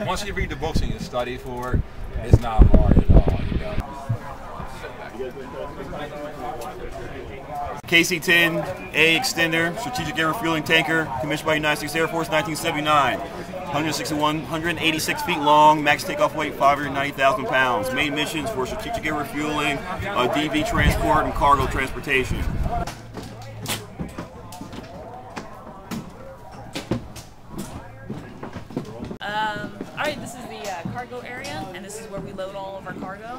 once you read the books and you study for it, it's not hard at all. You know. KC-10A extender, strategic air refueling tanker, commissioned by United States Air Force, 1979. 186 feet long, max takeoff weight 590,000 pounds. Main missions for strategic air refueling, DV transport, and cargo transportation. Alright, this is the cargo area, and this is where we load all of our cargo.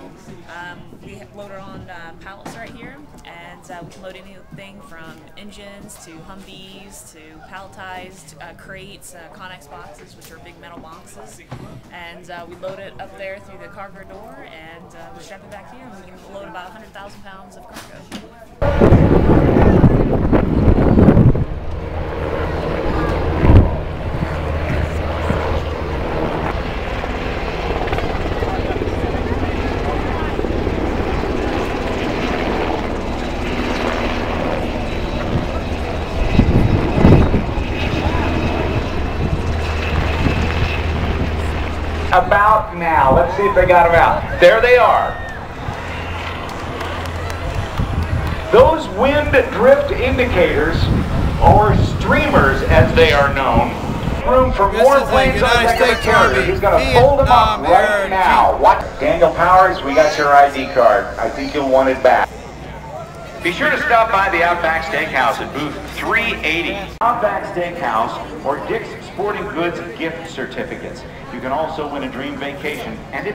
We load it on pallets right here, and we can load anything from engines to Humvees to palletized crates, Connex boxes, which are big metal boxes. And we load it up there through the cargo door, and we strap it back here, and we can load about 100,000 pounds of cargo. About now. Let's see if they got them out. There they are. Those wind drift indicators, or streamers as they are known, room for more planes on the Secretary. He's going to fold them up right now. What? Daniel Powers, we got your ID card. I think you'll want it back. Be sure to stop by the Outback Steakhouse at booth 380. Outback Steakhouse or Dick's Sporting Goods gift certificates. You can also win a dream vacation and